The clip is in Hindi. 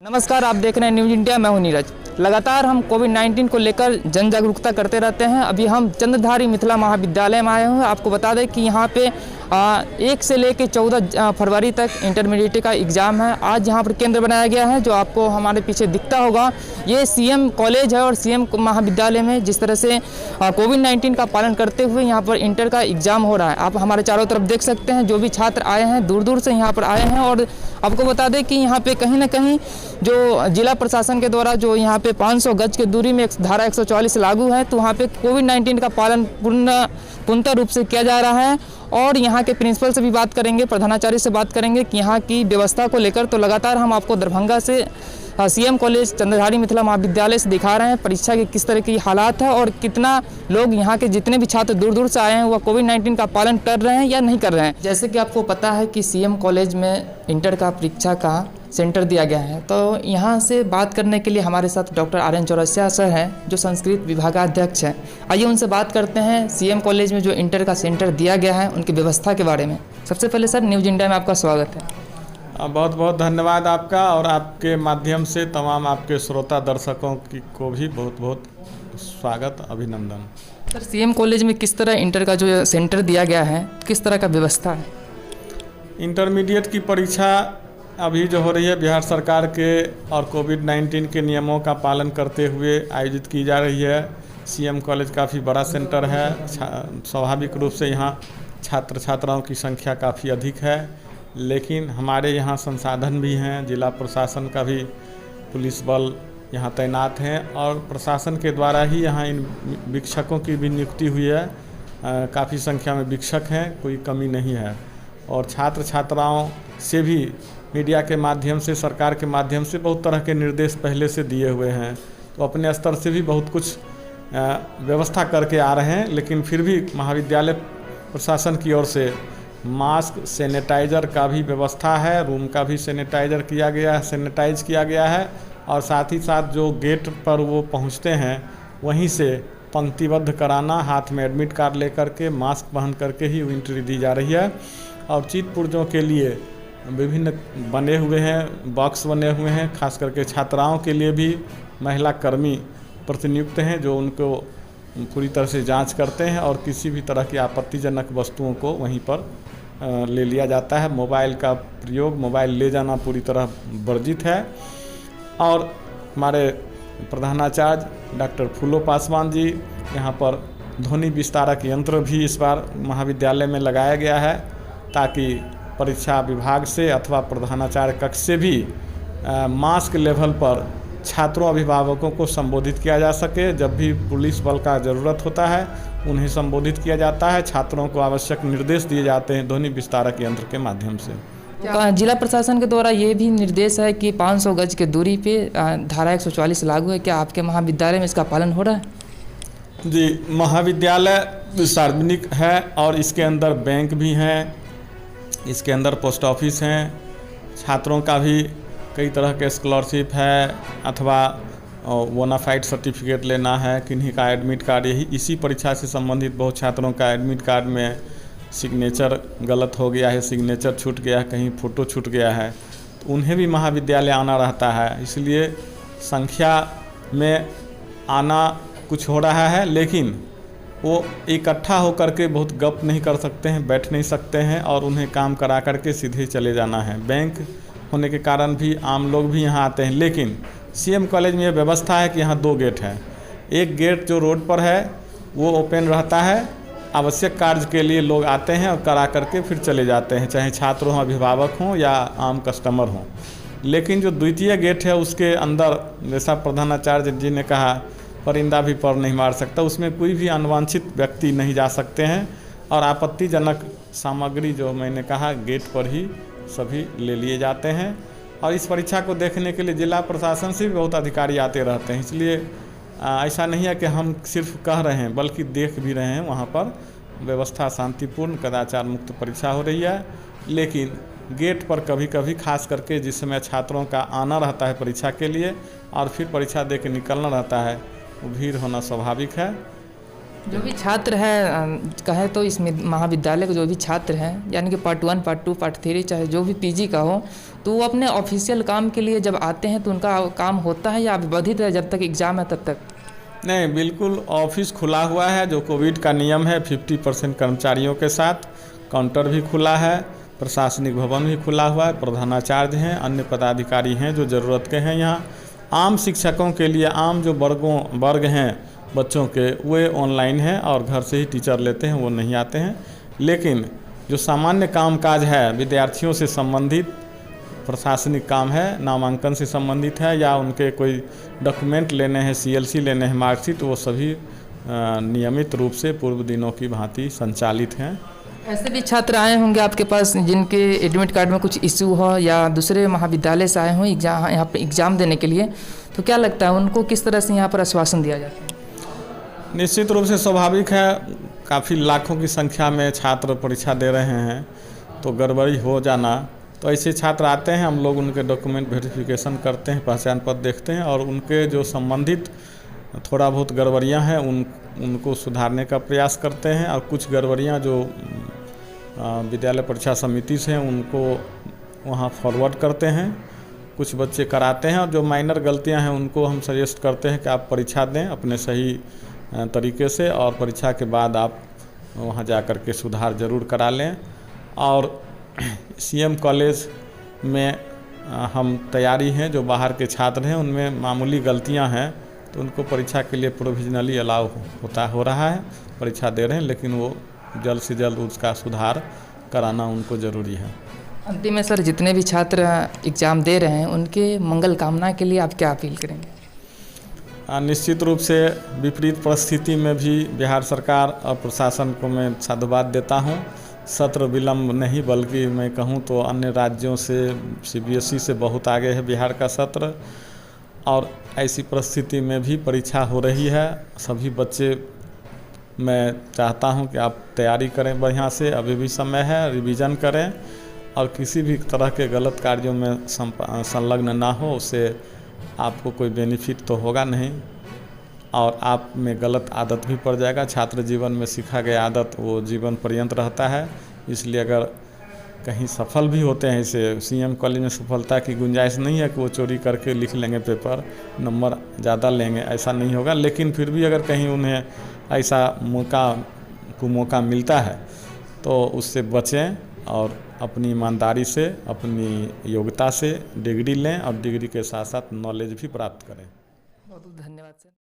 नमस्कार, आप देख रहे हैं न्यूज़ इंडिया। मैं हूं नीरज। लगातार हम कोविड-19 को लेकर जन जागरूकता करते रहते हैं। अभी हम चंद्रधारी मिथिला महाविद्यालय में आए हुए हैं। आपको बता दें कि यहां पे 1 से लेकर 14 फरवरी तक इंटरमीडिएट का एग्ज़ाम है। आज यहां पर केंद्र बनाया गया है, जो आपको हमारे पीछे दिखता होगा। ये सीएम कॉलेज है और सीएम महाविद्यालय में जिस तरह से कोविड-19 का पालन करते हुए यहाँ पर इंटर का एग्ज़ाम हो रहा है। आप हमारे चारों तरफ देख सकते हैं, जो भी छात्र आए हैं दूर दूर से यहाँ पर आए हैं। और आपको बता दें कि यहाँ पे कहीं ना कहीं जो जिला प्रशासन के द्वारा जो यहाँ पे 500 गज की दूरी में धारा 144 लागू है, तो वहाँ पे कोविड-19 का पालन पूर्णतः रूप से किया जा रहा है। और यहाँ के प्रिंसिपल से भी बात करेंगे, प्रधानाचार्य से बात करेंगे कि यहाँ की व्यवस्था को लेकर। तो लगातार हम आपको दरभंगा से सीएम कॉलेज चंद्रधारी मिथिला महाविद्यालय से दिखा रहे हैं परीक्षा के किस तरह की हालात है और कितना लोग यहाँ के जितने भी छात्र दूर दूर से आए हैं वह कोविड-19 का पालन कर रहे हैं या नहीं कर रहे हैं। जैसे कि आपको पता है कि सीएम कॉलेज में इंटर का परीक्षा का सेंटर दिया गया है, तो यहाँ से बात करने के लिए हमारे साथ डॉक्टर आर्यन चौरसिया सर हैं, जो संस्कृत विभागाध्यक्ष हैं। आइए उनसे बात करते हैं सीएम कॉलेज में जो इंटर का सेंटर दिया गया है उनकी व्यवस्था के बारे में। सबसे पहले सर, न्यूज़ इंडिया में आपका स्वागत है। बहुत बहुत धन्यवाद आपका, और आपके माध्यम से तमाम आपके श्रोता दर्शकों को भी बहुत बहुत स्वागत, अभिनंदन। सर, सीएम कॉलेज में किस तरह इंटर का जो सेंटर दिया गया है, किस तरह का व्यवस्था है? इंटरमीडिएट की परीक्षा अभी जो हो रही है बिहार सरकार के और कोविड-19 के नियमों का पालन करते हुए आयोजित की जा रही है। सीएम कॉलेज काफ़ी बड़ा सेंटर है। स्वाभाविक रूप से यहाँ छात्र छात्राओं की संख्या काफ़ी अधिक है, लेकिन हमारे यहाँ संसाधन भी हैं। जिला प्रशासन का भी पुलिस बल यहाँ तैनात हैं और प्रशासन के द्वारा ही यहाँ इन वीक्षकों की भी नियुक्ति हुई है। काफ़ी संख्या में वीक्षक हैं, कोई कमी नहीं है। और छात्र छात्राओं से भी मीडिया के माध्यम से, सरकार के माध्यम से बहुत तरह के निर्देश पहले से दिए हुए हैं, तो अपने स्तर से भी बहुत कुछ व्यवस्था करके आ रहे हैं। लेकिन फिर भी महाविद्यालय प्रशासन की ओर से मास्क, सैनिटाइज़र का भी व्यवस्था है। रूम का भी सैनिटाइज़र किया गया है, सैनिटाइज किया गया है। और साथ ही साथ जो गेट पर वो पहुंचते हैं वहीं से पंक्तिबद्ध कराना, हाथ में एडमिट कार्ड लेकर के, मास्क पहन करके ही एंट्री दी जा रही है। और चित पुर्जों के लिए विभिन्न बने हुए हैं, बॉक्स बने हुए हैं। खास करके छात्राओं के लिए भी महिला कर्मी प्रतिनियुक्त हैं, जो उनको पूरी तरह से जांच करते हैं और किसी भी तरह की आपत्तिजनक वस्तुओं को वहीं पर ले लिया जाता है। मोबाइल का प्रयोग, मोबाइल ले जाना पूरी तरह वर्जित है। और हमारे प्रधानाचार्य डॉक्टर फूलो पासवान जी, यहाँ पर ध्वनि विस्तारक यंत्र भी इस बार महाविद्यालय में लगाया गया है, ताकि परीक्षा विभाग से अथवा प्रधानाचार्य कक्ष से भी मास्क लेवल पर छात्रों, अभिभावकों को संबोधित किया जा सके। जब भी पुलिस बल का ज़रूरत होता है उन्हें संबोधित किया जाता है। छात्रों को आवश्यक निर्देश दिए जाते हैं ध्वनि विस्तारक यंत्र के माध्यम से। जिला प्रशासन के द्वारा ये भी निर्देश है कि 500 गज के दूरी पे धारा 144 लागू है। क्या आपके महाविद्यालय में इसका पालन हो रहा है? जी, महाविद्यालय सार्वजनिक है और इसके अंदर बैंक भी हैं, इसके अंदर पोस्ट ऑफिस हैं। छात्रों का भी कई तरह के स्कॉलरशिप है, अथवा बोनाफाइड सर्टिफिकेट लेना है, किन्हीं का एडमिट कार्ड, यही इसी परीक्षा से संबंधित बहुत छात्रों का एडमिट कार्ड में सिग्नेचर गलत हो गया है, सिग्नेचर छूट गया है, कहीं फ़ोटो छूट गया है, तो उन्हें भी महाविद्यालय आना रहता है। इसलिए संख्या में आना कुछ हो रहा है, लेकिन वो इकट्ठा होकर के बहुत गप नहीं कर सकते हैं, बैठ नहीं सकते हैं, और उन्हें काम करा करके सीधे चले जाना है। बैंक होने के कारण भी आम लोग भी यहाँ आते हैं। लेकिन सीएम कॉलेज में ये व्यवस्था है कि यहाँ 2 गेट हैं। एक गेट जो रोड पर है वो ओपन रहता है, आवश्यक कार्य के लिए लोग आते हैं और करा करके फिर चले जाते हैं, चाहे छात्र हों, अभिभावक हों या आम कस्टमर हों। लेकिन जो द्वितीय गेट है उसके अंदर, जैसा प्रधानाचार्य जी ने कहा, परिंदा भी पर नहीं मार सकता, उसमें कोई भी अनवांछित व्यक्ति नहीं जा सकते हैं। और आपत्तिजनक सामग्री जो मैंने कहा गेट पर ही सभी ले लिए जाते हैं। और इस परीक्षा को देखने के लिए जिला प्रशासन से भी बहुत अधिकारी आते रहते हैं। इसलिए ऐसा नहीं है कि हम सिर्फ कह रहे हैं, बल्कि देख भी रहे हैं। वहाँ पर व्यवस्था शांतिपूर्ण, कदाचार मुक्त परीक्षा हो रही है। लेकिन गेट पर कभी कभी खास करके जिस समय छात्रों का आना रहता है परीक्षा के लिए और फिर परीक्षा दे के निकलना रहता है, वो भीड़ होना स्वाभाविक है। जो भी छात्र है कहे तो इस महाविद्यालय के जो भी छात्र हैं, यानी कि पार्ट 1, पार्ट 2, पार्ट 3, चाहे जो भी पीजी का हो, तो वो अपने ऑफिशियल काम के लिए जब आते हैं तो उनका काम होता है या विवादित है जब तक एग्ज़ाम है तब तक? नहीं, बिल्कुल ऑफिस खुला हुआ है। जो कोविड का नियम है 50% कर्मचारियों के साथ, काउंटर भी खुला है, प्रशासनिक भवन भी खुला हुआ है, प्रधानाचार्य हैं, अन्य पदाधिकारी हैं जो ज़रूरत के हैं यहाँ। आम शिक्षकों के लिए आम जो वर्ग हैं बच्चों के, वे ऑनलाइन हैं और घर से ही टीचर लेते हैं, वो नहीं आते हैं। लेकिन जो सामान्य कामकाज है विद्यार्थियों से संबंधित, प्रशासनिक काम है, नामांकन से संबंधित है या उनके कोई डॉक्यूमेंट लेने हैं, CLC लेने हैं, मार्कशीट, वो सभी नियमित रूप से पूर्व दिनों की भांति संचालित हैं। ऐसे भी छात्र आए होंगे आपके पास जिनके एडमिट कार्ड में कुछ इशू हो या दूसरे महाविद्यालय से आए हों यहाँ पे एग्ज़ाम देने के लिए, तो क्या लगता है उनको किस तरह से यहाँ पर आश्वासन दिया जाता है? निश्चित रूप से स्वाभाविक है, काफ़ी लाखों की संख्या में छात्र परीक्षा दे रहे हैं, तो गड़बड़ी हो जाना, तो ऐसे छात्र आते हैं, हम लोग उनके डॉक्यूमेंट वेरिफिकेशन करते हैं, पहचान पत्र देखते हैं और उनके जो संबंधित थोड़ा बहुत गड़बड़ियाँ हैं उनको सुधारने का प्रयास करते हैं। और कुछ गड़बड़ियाँ जो विद्यालय परीक्षा समिति से हैं उनको वहाँ फॉरवर्ड करते हैं, कुछ बच्चे कराते हैं और जो माइनर गलतियाँ हैं उनको हम सजेस्ट करते हैं कि आप परीक्षा दें अपने सही तरीके से और परीक्षा के बाद आप वहाँ जा कर के सुधार ज़रूर करा लें। और CM कॉलेज में हम तैयारी हैं, जो बाहर के छात्र हैं उनमें मामूली गलतियां हैं तो उनको परीक्षा के लिए प्रोविजनली अलाउ हो रहा है, परीक्षा दे रहे हैं, लेकिन वो जल्द से जल्द उसका सुधार कराना उनको ज़रूरी है। अंतिम में सर, जितने भी छात्र एग्ज़ाम दे रहे हैं उनके मंगल कामना के लिए आप क्या अपील करेंगे? निश्चित रूप से विपरीत परिस्थिति में भी बिहार सरकार और प्रशासन को मैं साधुवाद देता हूँ। सत्र विलम्ब नहीं बल्कि मैं कहूँ तो अन्य राज्यों से, CBSE से बहुत आगे है बिहार का सत्र, और ऐसी परिस्थिति में भी परीक्षा हो रही है। सभी बच्चे, मैं चाहता हूँ कि आप तैयारी करें बढ़िया से, अभी भी समय है, रिवीजन करें और किसी भी तरह के गलत कार्यों में संलग्न ना हो, उससे आपको कोई बेनिफिट तो होगा नहीं और आप में गलत आदत भी पड़ जाएगा। छात्र जीवन में सीखा गया आदत वो जीवन पर्यंत रहता है, इसलिए अगर कहीं सफल भी होते हैं, इसे CM कॉलेज में सफलता की गुंजाइश नहीं है कि वो चोरी करके लिख लेंगे पेपर, नंबर ज़्यादा लेंगे, ऐसा नहीं होगा। लेकिन फिर भी अगर कहीं उन्हें ऐसा मौका मिलता है तो उससे बचें और अपनी ईमानदारी से, अपनी योग्यता से डिग्री लें और डिग्री के साथ साथ नॉलेज भी प्राप्त करें। बहुत धन्यवाद।